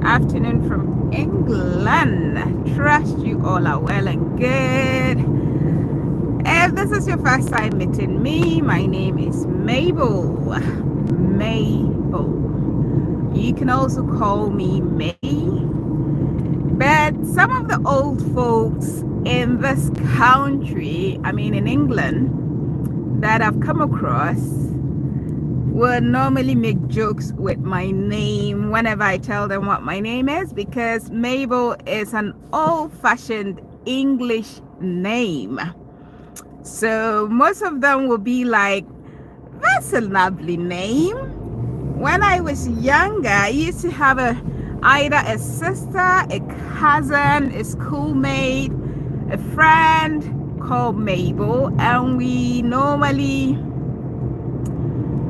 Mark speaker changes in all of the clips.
Speaker 1: afternoon from England. Trust you all are well and good. If this is your first time meeting me, my name is Mabel. You can also call me May. But some of the old folks in this country, in England, that I've come across would normally make jokes with my name whenever I tell them what my name is, because Mabel is an old-fashioned English name. So most of them will be like, that's a lovely name. When I was younger, I used to have either a sister, a cousin, a schoolmate, a friend called Mabel, and we normally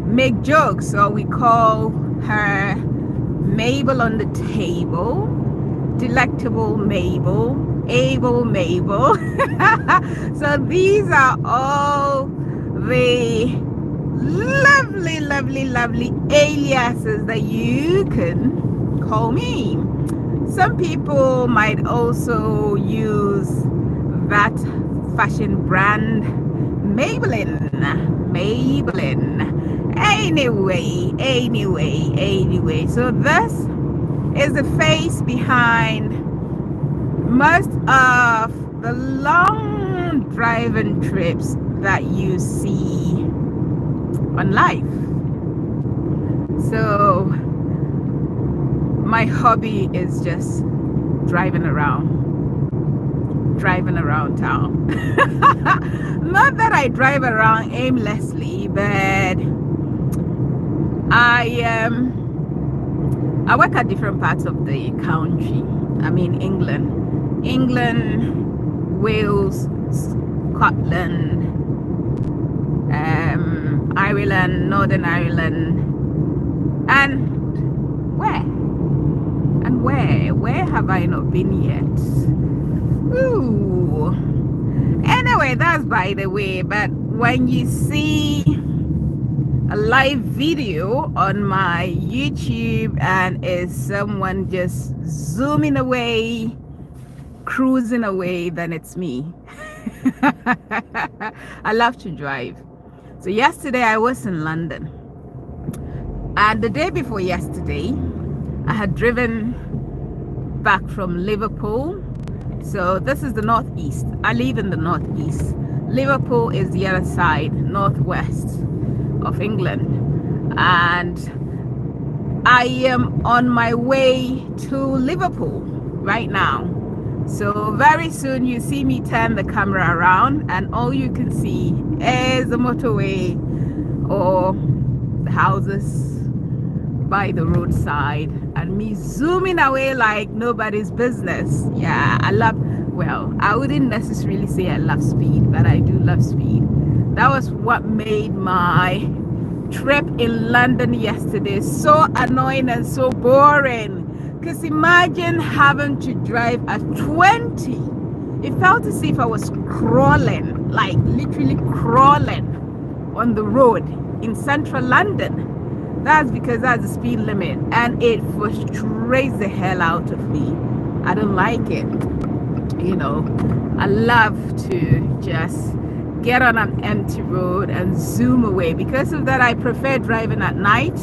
Speaker 1: make jokes, or we call her Mabel on the table, delectable Mabel, able Mabel. So these are all the lovely aliases that you can call me. Some people might also use that fashion brand Maybelline. Anyway, so this is the face behind most of the long driving trips that you see on life. So my hobby is just driving around town. Not that I drive around aimlessly, but I work at different parts of the country. England, Wales, Scotland, Ireland, Northern Ireland, and where have I not been yet? Ooh. Anyway, that's by the way. But when you see a live video on my YouTube and is someone just zooming away, cruising away, then it's me. I love to drive. So yesterday I was in London, and the day before yesterday I had driven back from Liverpool. So this is the northeast. I live in the northeast. Liverpool is the other side, northwest of England, and I am on my way to Liverpool right now. So very soon you see me turn the camera around and all you can see is the motorway or the houses by the roadside and me zooming away like nobody's business. Yeah, I wouldn't necessarily say I love speed, but I do love speed. That was what made my trip in London yesterday so annoying and so boring. Because imagine having to drive at 20. It felt as if I was crawling, like literally crawling on the road in central London. That's because that's the speed limit, and it frustrates the hell out of me. I don't like it. I love to just get on an empty road and zoom away. Because of that, I prefer driving at night.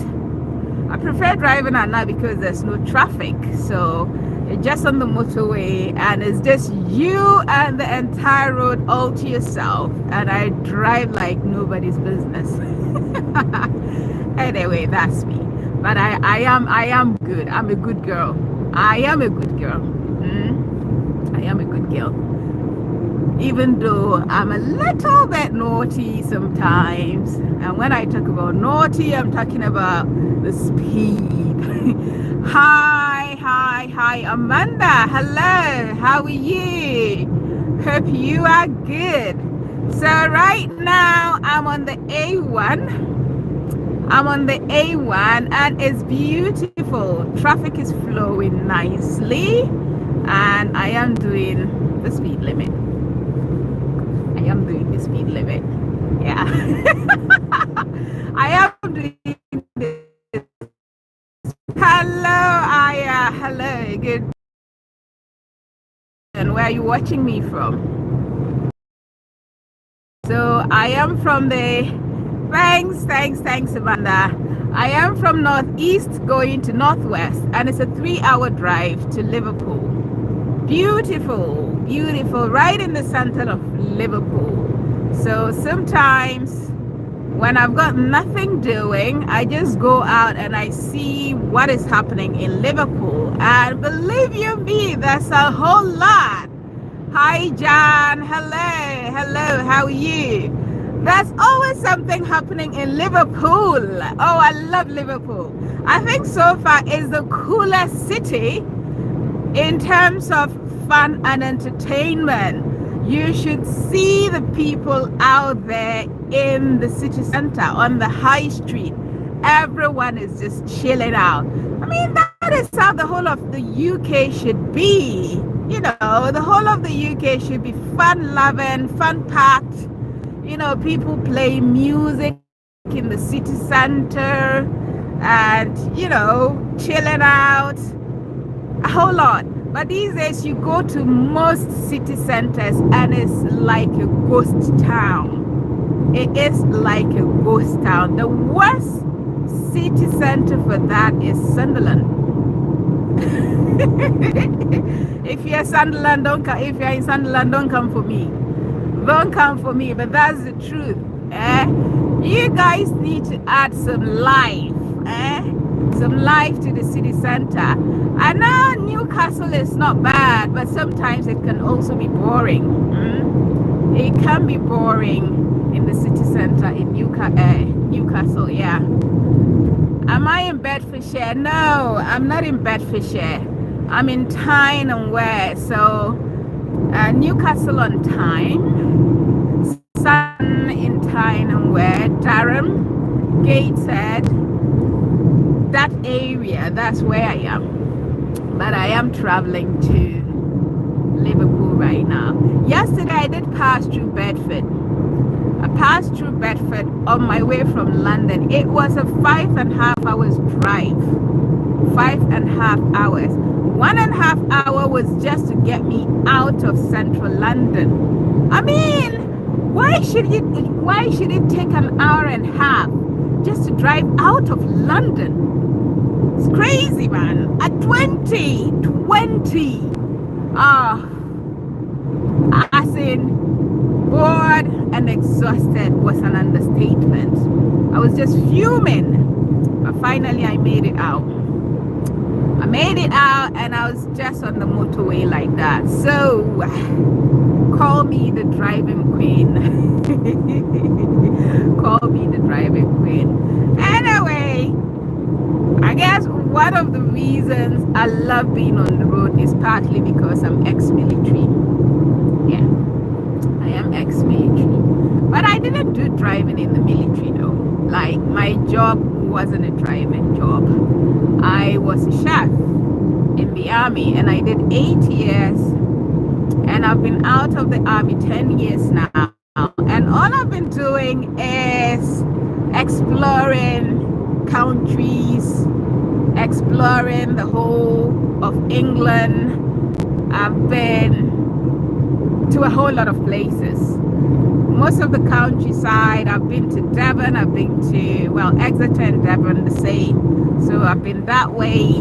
Speaker 1: Because there's no traffic. So you're just on the motorway and it's just you and the entire road all to yourself. And I drive like nobody's business. Anyway, that's me. But I am good. I'm a good girl. I am a good girl. Even though I'm a little bit naughty sometimes. And when I talk about naughty, I'm talking about the speed. Hi, Amanda. Hello, how are you? Hope you are good. So right now I'm on the A1. And it's beautiful. Traffic is flowing nicely, and I am doing the speed limit. Yeah. I am doing this. Hello, Hiya, hello, good. And where are you watching me from? So I am from the, thanks, Amanda. I am from northeast going to northwest, and it's a 3-hour drive to Liverpool. Beautiful, beautiful, right in the center of Liverpool. So sometimes when I've got nothing doing, I just go out and I see what is happening in Liverpool. And believe you me, there's a whole lot. Hi, John. Hello. How are you? There's always something happening in Liverpool. Oh, I love Liverpool. I think so far it's the coolest city in terms of fun and entertainment. You should see the people out there in the city center, on the high street. Everyone is just chilling out. I mean, that is how the whole of the UK should be. You know, the whole of the UK should be fun-loving, fun-packed. You know, people play music in the city center and, you know, chilling out. A whole lot. But these days you go to most city centers and it's like a ghost town. It is like a ghost town. The worst city center for that is Sunderland. If you're Sunderland, don't come. If you're in Sunderland, don't come for me. Don't come for me. But that's the truth. You guys need to add some life. Some life to the city center. I know Newcastle is not bad, but sometimes it can also be boring. It can be boring in the city center in Newcastle. Yeah. Am I in Bedfordshire? No, I'm not in Bedfordshire. I'm in Tyne and Wear. So Newcastle on Tyne, Sutton in Tyne and Wear, Durham, Gateshead. That area, that's where I am. But I am traveling to Liverpool right now. Yesterday I did pass through Bedford. I passed through Bedford on my way from London. It was a 5.5 hours drive. 5.5 hours. 1.5 hour was just to get me out of central London. I mean, why should it take an hour and a half just to drive out of London? It's crazy, man. At 20, as in bored and exhausted was an understatement. I was just fuming, but finally I made it out. And I was just on the motorway like that. So call me the driving queen. Call me the driving queen. Anyway, I guess one of the reasons I love being on the road is partly because I'm ex-military. Yeah, I am ex-military. But I didn't do driving in the military though. Like, my job wasn't a driving job. I was a chef in the army and I did 8 years. And I've been out of the army 10 years now. And all I've been doing is exploring countries, exploring the whole of England. I've been to a whole lot of places. Most of the countryside. I've been to Devon. I've been to, well, Exeter and Devon the same. So I've been that way.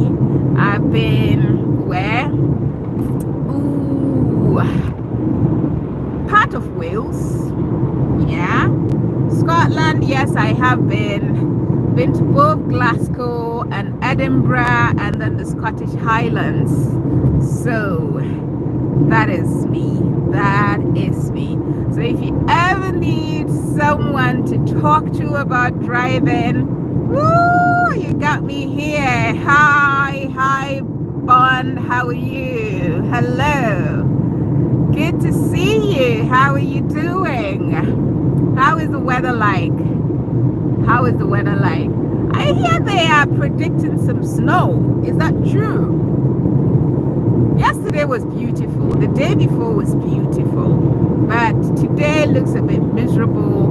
Speaker 1: I've been where? Part of Wales. Yeah. Scotland, yes, I have been to both Glasgow and Edinburgh and then the Scottish Highlands. So that is me. So if you ever need someone to talk to about driving, woo, you got me here. Hi Bond, how are you? Hello, good to see you. How are you doing? How is the weather like? I hear they are predicting some snow. Is that true? Yesterday was beautiful. The day before was beautiful. But today looks a bit miserable.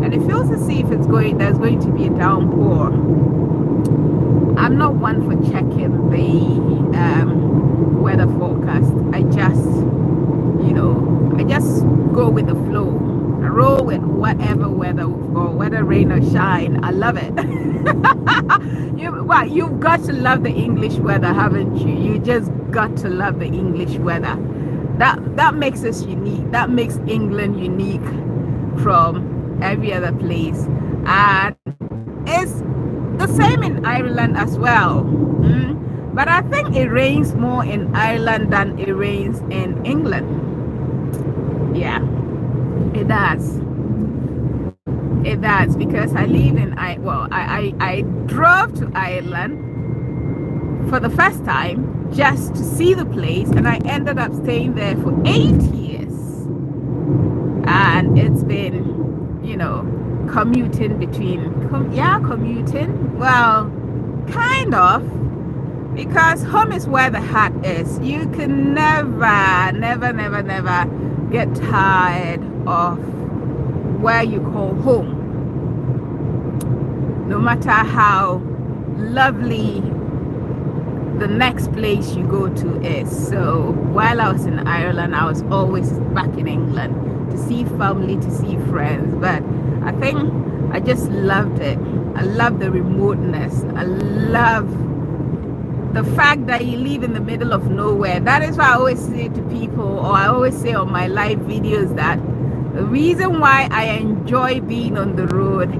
Speaker 1: And it feels as if there's going to be a downpour. I'm not one for checking the weather forecast. I just go with the flow. I roll with whatever weather we've got, whether rain or shine. I love it. You've got to love the English weather, haven't you? You just got to love the English weather. That makes us unique. That makes England unique from every other place. And it's the same in Ireland as well. But I think it rains more in Ireland than it rains in England. Yeah, it does. It does, because I live in I drove to Ireland for the first time just to see the place, and I ended up staying there for 8 years. And it's been, commuting well, kind of, because home is where the heart is. You can never get tired of where you call home, no matter how lovely the next place you go to is. So while I was in Ireland, I was always back in England to see family, to see friends. But I think I just loved it. I love the remoteness. I love the fact that you live in the middle of nowhere. That is why I always say to people, or I always say on my live videos, that the reason why I enjoy being on the road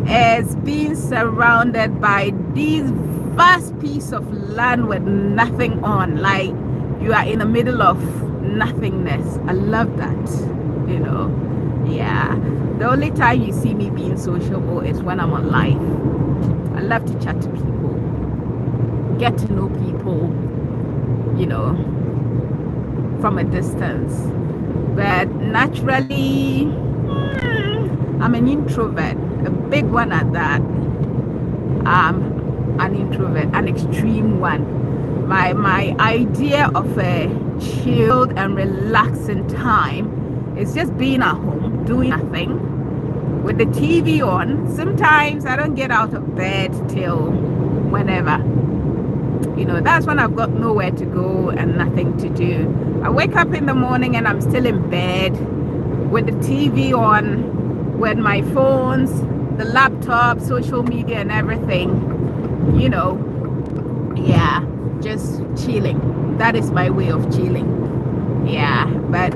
Speaker 1: is being surrounded by these vast piece of land with nothing on. Like, you are in the middle of nothingness. I love that. Yeah, the only time you see me being sociable is when I'm on live. I love to chat to people, get to know people, from a distance. But naturally, I'm an introvert, a big one at that. An introvert, an extreme one. My idea of a chilled and relaxing time is just being at home, doing nothing, with the TV on. Sometimes I don't get out of bed till whenever. That's when I've got nowhere to go and nothing to do. I wake up in the morning and I'm still in bed with the TV on, with my phones, the laptop, social media and everything. Yeah, just chilling. That is my way of chilling. Yeah, but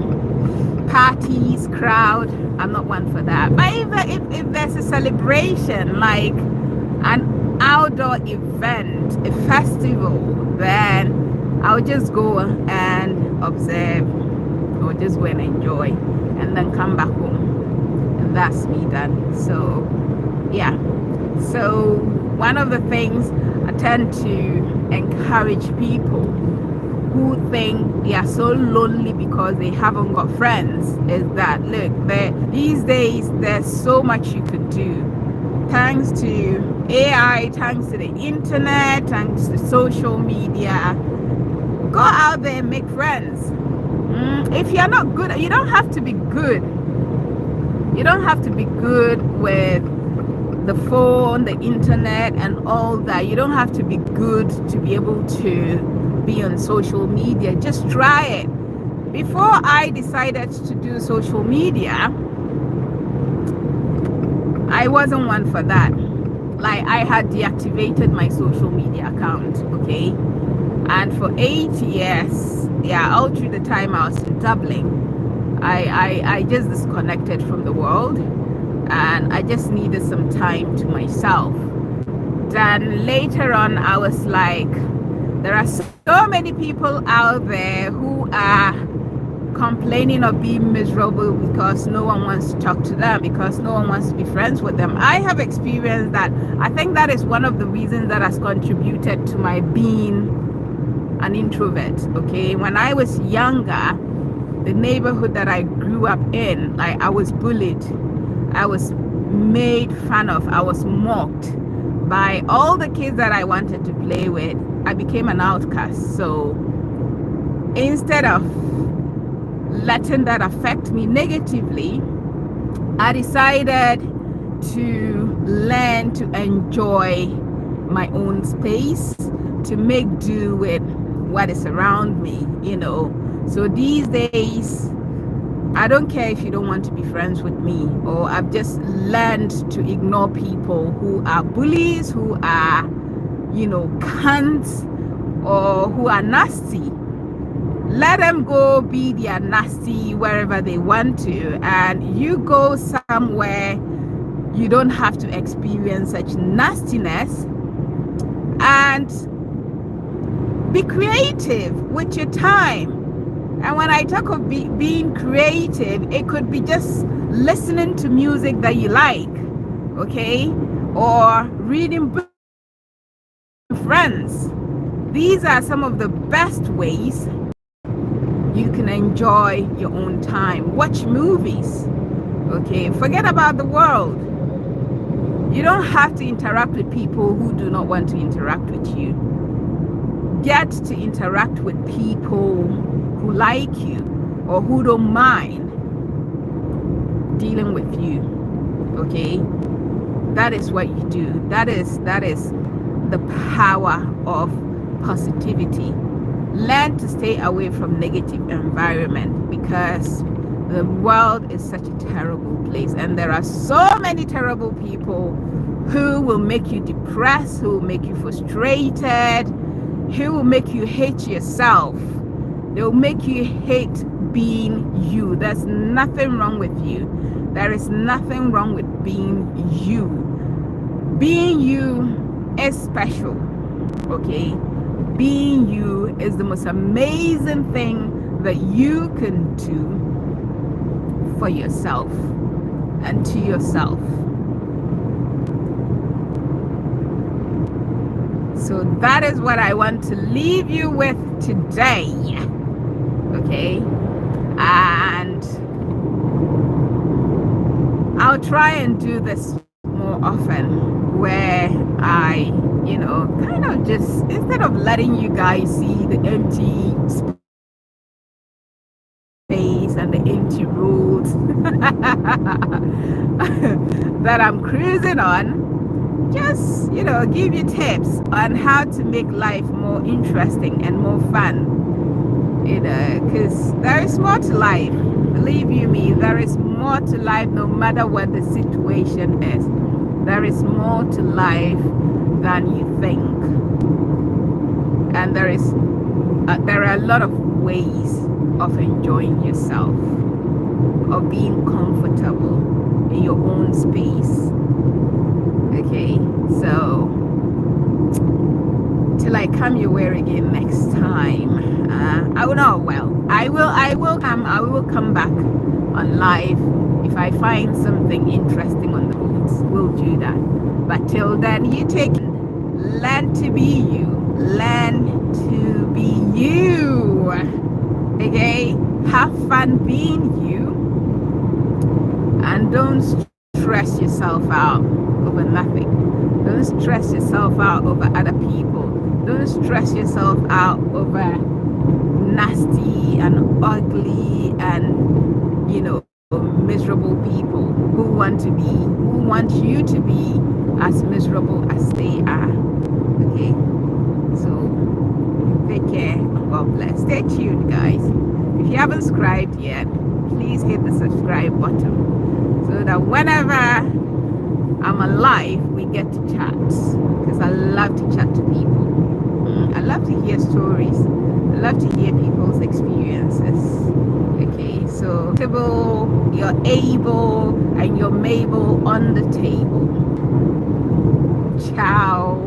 Speaker 1: parties, crowd, I'm not one for that. But if there's a celebration, like an outdoor event, a festival, then I'll just go and observe, or just go and enjoy, and then come back home, and that's me done. So yeah, so one of the things I tend to encourage people who think they are so lonely because they haven't got friends is that, look, these days there's so much you could do, thanks to AI, thanks to the internet, thanks to social media. Go out there and make friends. If you're not good, you don't have to be good. You don't have to be good with the phone, the internet and all that. You don't have to be good to be able to be on social media. Just try it. Before I decided to do social media, I wasn't one for that. Like, I had deactivated my social media account, okay? And for 8 years, yeah, all through the time I was in Dublin, I just disconnected from the world, and I just needed some time to myself. Then later on, I was like, there are so many people out there who are complaining or being miserable because no one wants to talk to them, because no one wants to be friends with them. I have experienced that. I think that is one of the reasons that has contributed to my being an introvert. Okay, when I was younger, the neighborhood that I grew up in, like, I was bullied, I was made fun of, I was mocked by all the kids that I wanted to play with. I became an outcast. So instead of letting that affect me negatively, I decided to learn to enjoy my own space, to make do with what is around me, you know. So these days, I don't care if you don't want to be friends with me, or I've just learned to ignore people who are bullies, who are, you know, cunts, or who are nasty. Let them go be their nasty wherever they want to, and you go somewhere you don't have to experience such nastiness, and be creative with your time. And when I talk of being creative, it could be just listening to music that you like, okay, or reading books with friends. These are some of the best ways you can enjoy your own time. Watch movies, okay, forget about the world. You don't have to interact with people who do not want to interact with you. Get to interact with people who like you or who don't mind dealing with you, okay? That is what you do. That is the power of positivity. Learn to stay away from negative environment, because the world is such a terrible place, and there are so many terrible people who will make you depressed, who will make you frustrated, who will make you hate yourself. They will make you hate being you. There's nothing wrong with you. There is nothing wrong with being you. Being you is special, okay? Being you is the most amazing thing that you can do for yourself and to yourself. So that is what I want to leave you with today, okay? And I'll try and do this more often, where I, you know, kind of just, instead of letting you guys see the empty space and the empty roads that I'm cruising on, just, you know, give you tips on how to make life more interesting and more fun, you know, because there is more to life. Believe you me, there is more to life, no matter what the situation is. There is more to life than you think, and there are a lot of ways of enjoying yourself, of being comfortable in your own space. Okay, so till I come your way again next time, I will know. Well, I will come back on live if I find something interesting on the roads. We'll do that. But till then, you learn to be you. Learn to be you. Okay, have fun being you, and don't stress yourself out over nothing. Don't stress yourself out over other people. Don't stress yourself out over nasty and ugly and, you know, miserable people who want you to be as miserable as they are. Okay, so take care and God bless. Stay tuned, guys. If you haven't subscribed yet, please hit the subscribe button so that whenever I'm alive, we get to chat, because I love to chat to people. I love to hear stories. I love to hear people's experiences. Okay, so you're able and you're Mabel on the table. Ciao.